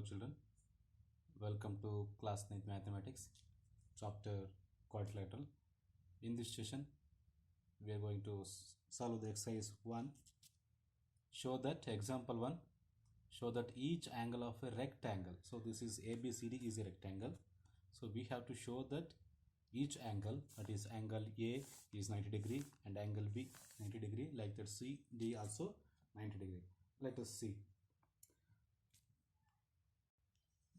children. Welcome to class 9th mathematics chapter quadrilateral. In this session we are going to solve the exercise 1. Show that example 1, show that each angle of a rectangle, so this is ABCD is a rectangle, so we have to show that each angle, that is angle A is 90 degree and angle B 90 degree, like that CD also 90 degree. Let us see.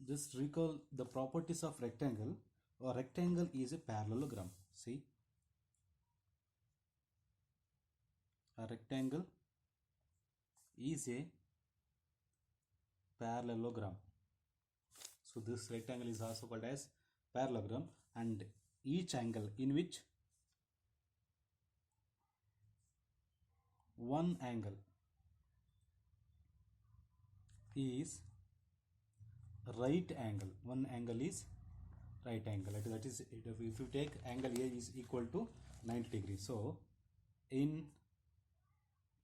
Just recall the properties of rectangle. A rectangle is a parallelogram. See, a rectangle is a parallelogram. So this rectangle is also called as parallelogram, and each angle in which one angle is right angle. One angle is right angle. That is, if you take angle A is equal to 90 degrees. So in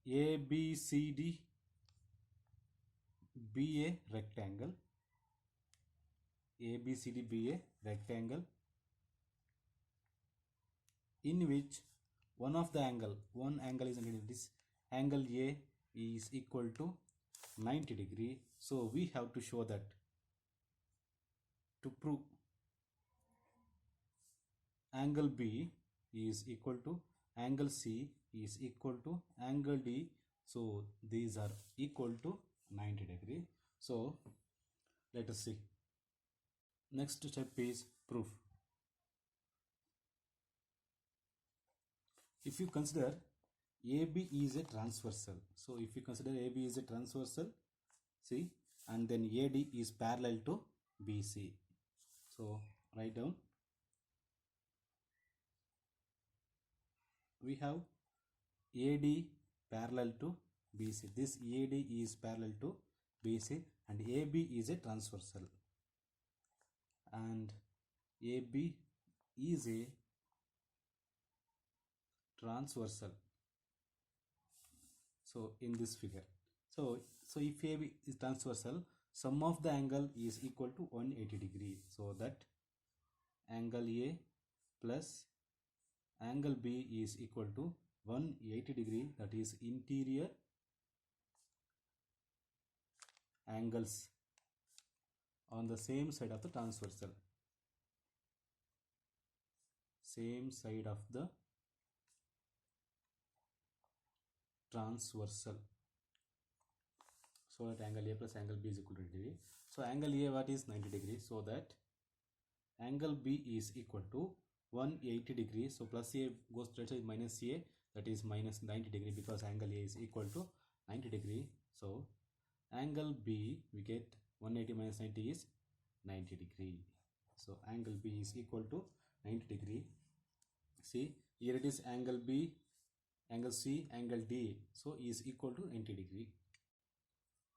ABCD be a rectangle. ABCD be a rectangle in which one angle is 90 degrees. Angle A is equal to 90 degree. So we have to show that. To prove angle B is equal to angle C is equal to angle D, so these are equal to 90 degree. So let us see. Next step is proof. If you consider AB is a transversal, so if you consider AB is a transversal, see, and then AD is parallel to BC. So write down. We have AD parallel to BC. This AD is parallel to BC and AB is a transversal. And AB is a transversal. So in this figure. So if AB is transversal, sum of the angle is equal to 180 degree. So that angle A plus angle B is equal to 180 degree, that is interior angles on the same side of the transversal. Same side of the transversal. So that angle A plus angle B is equal to 90 degree. So angle A what is 90 degree, so that angle B is equal to 180 degree. So plus A goes to the minus A, that is minus 90 degree, because angle A is equal to 90 degree. So angle B, we get 180 minus 90 is 90 degree. So angle B is equal to 90 degree. See, here it is angle B, angle C, angle D, so is equal to 90 degree.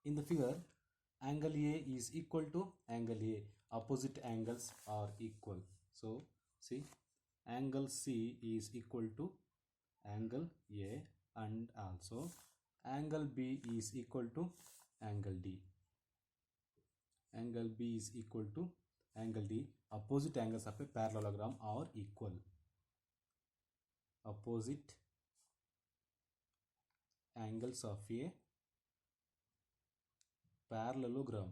In the figure, angle A is equal to angle A. Opposite angles are equal. So see, angle C is equal to angle A, and also angle B is equal to angle D. Angle B is equal to angle D. Opposite angles of a parallelogram are equal. Opposite angles of a parallelogram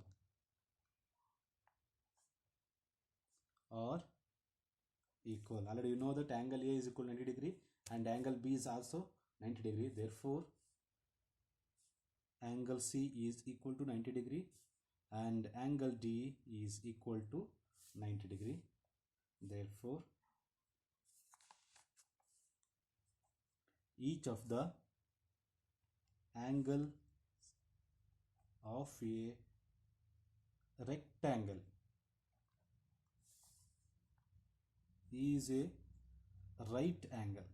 are equal. Already you know that angle A is equal to 90 degree and angle B is also 90 degree. Therefore, angle C is equal to 90 degree and angle D is equal to 90 degree. Therefore, each of the angle of a rectangle is a right angle.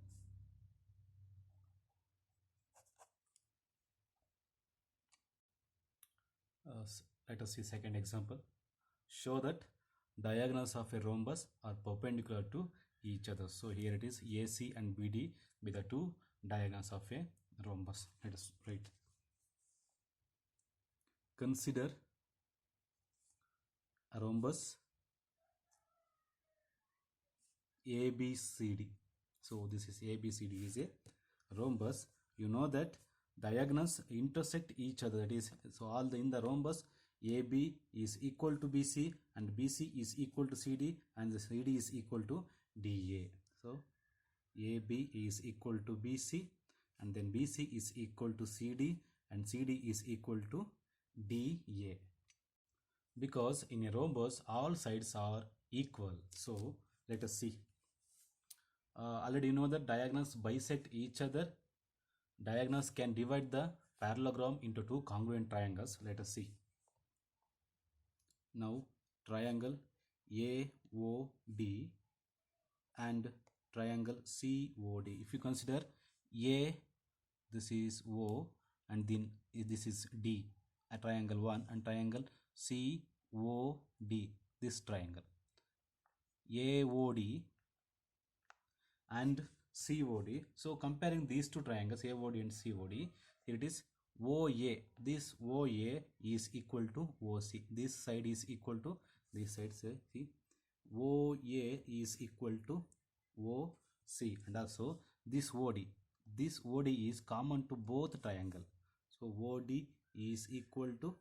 Let us see second example. Show that diagonals of a rhombus are perpendicular to each other. So here it is AC and BD be the two diagonals of a rhombus. Let us write. Consider rhombus ABCD. So this is ABCD is a rhombus. You know that diagonals intersect each other. That is, so all in the rhombus AB is equal to BC and BC is equal to CD and the CD is equal to DA. So AB is equal to BC and then BC is equal to CD and CD is equal to DA. Because in a rhombus all sides are equal. So let us see. Already you know that diagonals bisect each other. Diagonals can divide the parallelogram into two congruent triangles. Let us see. Now triangle AOD and triangle COD. If you consider A, this is O and then this is D, a triangle 1, and triangle COD, this triangle. AOD and COD. So comparing these two triangles AOD and COD, here it is OA. This OA is equal to OC. This side is equal to this side. See, OA is equal to OC, and also this OD. This OD is common to both triangle. So OD is equal to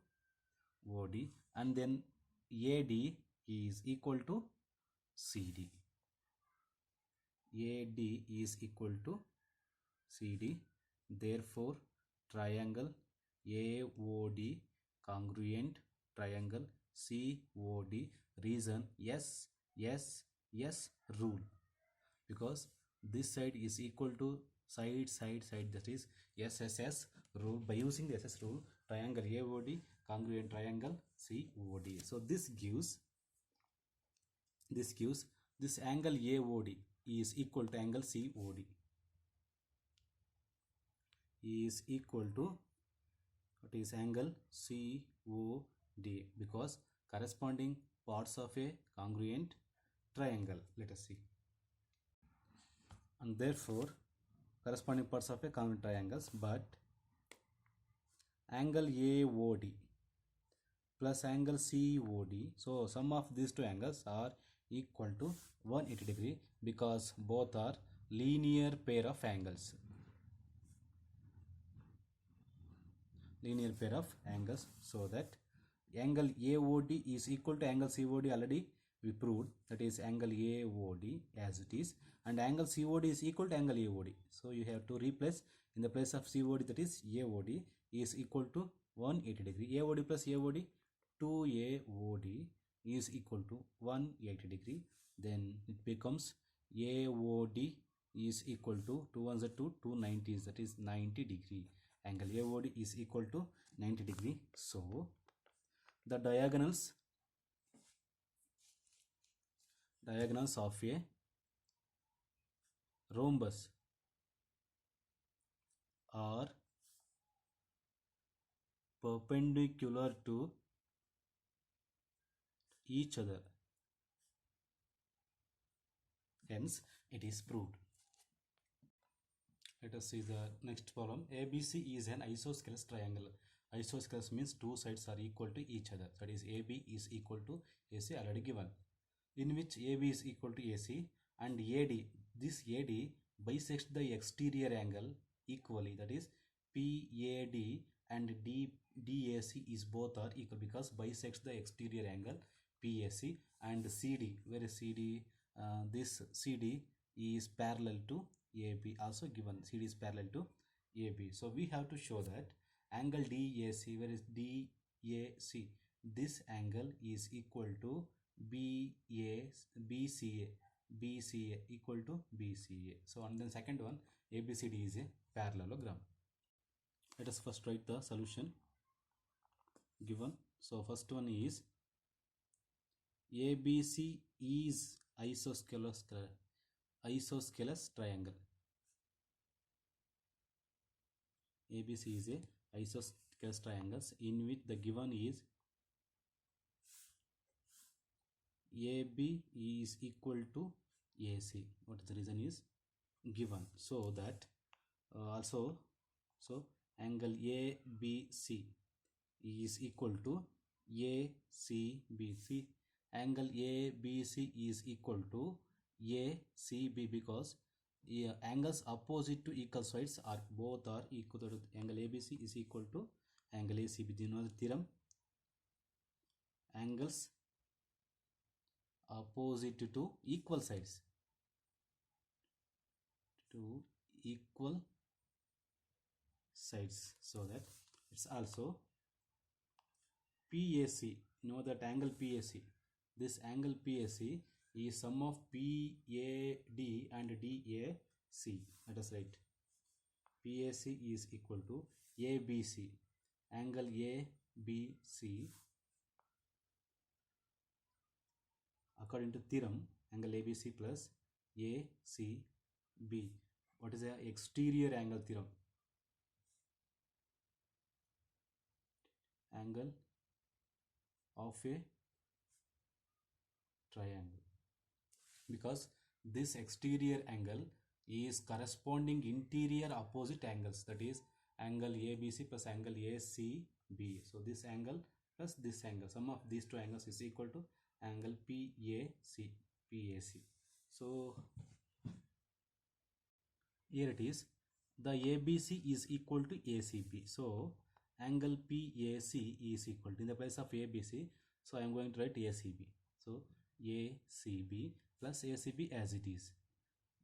OD, and then AD is equal to CD. AD is equal to CD. Therefore, triangle AOD congruent triangle COD, reason S rule, because this side is equal to side, that is SSS rule. By using the SS rule, triangle AOD congruent triangle COD. So this gives this angle AOD is equal to angle COD is equal to what is angle COD, because corresponding parts of a congruent triangle. Let us see. And therefore corresponding parts of a congruent triangles, but angle AOD plus angle COD, so sum of these two angles are equal to 180 degree because both are linear pair of angles. So that angle AOD is equal to angle COD, already we proved, that is angle AOD as it is, and angle COD is equal to angle AOD. So you have to replace in the place of COD, that is AOD is equal to 180 degree. AOD plus AOD, 2AOD is equal to 180 degree. Then it becomes AOD is equal to 2 ones are 2, 290, that is 90 degree. Angle AOD is equal to 90 degree. So the diagonals of a rhombus are perpendicular to each other. Hence it is proved. Let us see the next problem. ABC is an isosceles triangle. Isosceles means two sides are equal to each other. That is AB is equal to AC, already given. In which AB is equal to AC and AD. This AD bisects the exterior angle equally. That is PAD and DAC is both are equal because bisects the exterior angle PAC, and CD, where is CD? This CD is parallel to AB, also given CD is parallel to AB. So we have to show that angle DAC, where is DAC, this angle is equal to BCA equal to BCA. So and then second one, ABCD is a parallelogram. Let us first write the solution given. So first one is ABC is isosceles triangle. ABC is a isosceles triangles in which the given is AB is equal to AC. What is the reason is given, so that also so angle ABC is equal to ACB. See, angle ABC is equal to ACB because angles opposite to equal sides are both are equal to angle ABC is equal to angle ACB. Do you know the theorem? Angles opposite to equal sides so that it's also PAC. Know that angle PAC. This angle PAC is sum of PAD and DAC. Let us write. PAC is equal to ABC. Angle ABC according to theorem, angle ABC plus ACB. What is the exterior angle theorem? Angle of a triangle. Because this exterior angle is corresponding interior opposite angles, that is angle ABC plus angle ACB. So this angle plus this angle, sum of these two angles is equal to angle PAC. So here it is, the ABC is equal to ACB. So angle PAC is equal to, in the place of ABC, so I am going to write ACB. So ACB plus ACB as it is,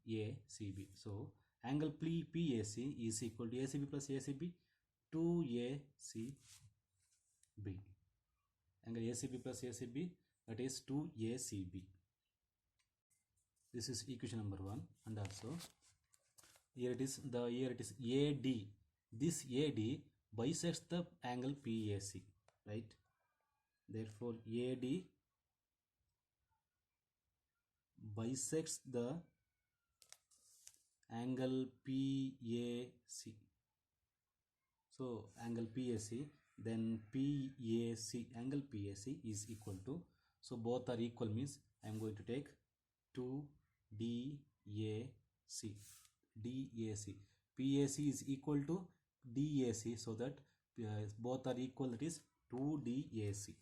ACB. So angle PAC is equal to ACB plus ACB, 2ACB. Angle ACB plus ACB, that is 2ACB. This is equation number 1. And also here it is AD. This AD bisects the angle PAC, right? Therefore AD bisects the angle PAC. So angle PAC, then PAC, angle PAC is equal to, so both are equal means I am going to take 2 DAC. PAC is equal to DAC, so that both are equal, that is 2 DAC.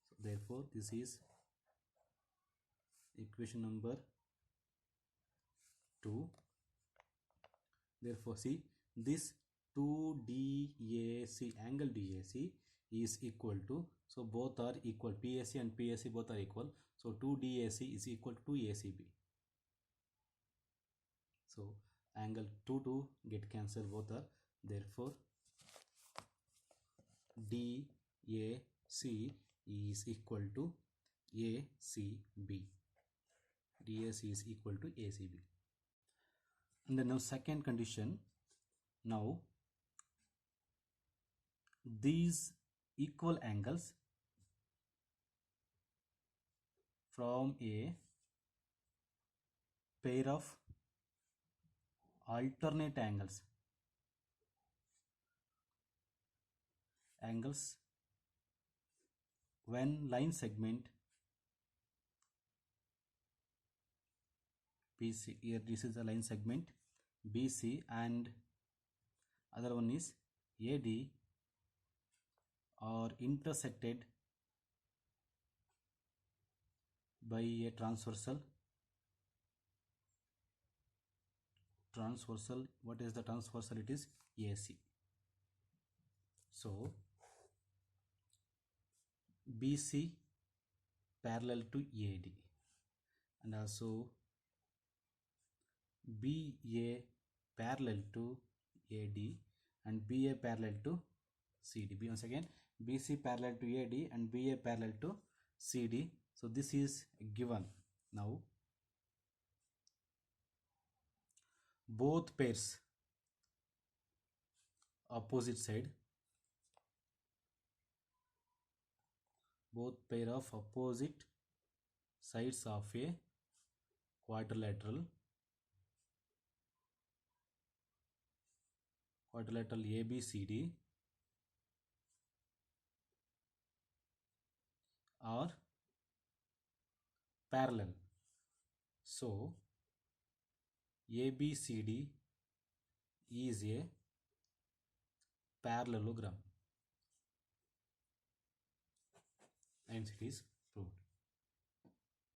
So therefore this is equation number 2. Therefore see, this 2 DAC, angle DAC is equal to, so both are equal, PAC and PAC both are equal, so 2 DAC is equal to 2 ACB. So angle 2 get cancelled, both are, therefore DAC is equal to ACB. DAC is equal to ACB. And then now second condition, now these equal angles from a pair of alternate angles when line segment BC, here this is the line segment BC and other one is AD are intersected by a transversal. What is the transversal? It is AC. So BC parallel to AD and also BA parallel to AD and BA parallel to CD. Once again, BC parallel to AD and BA parallel to CD. So this is given. Now both pairs opposite side, both pair of opposite sides of a quadrilateral ABCD are parallel. So ABCD is a parallelogram, and it is proved.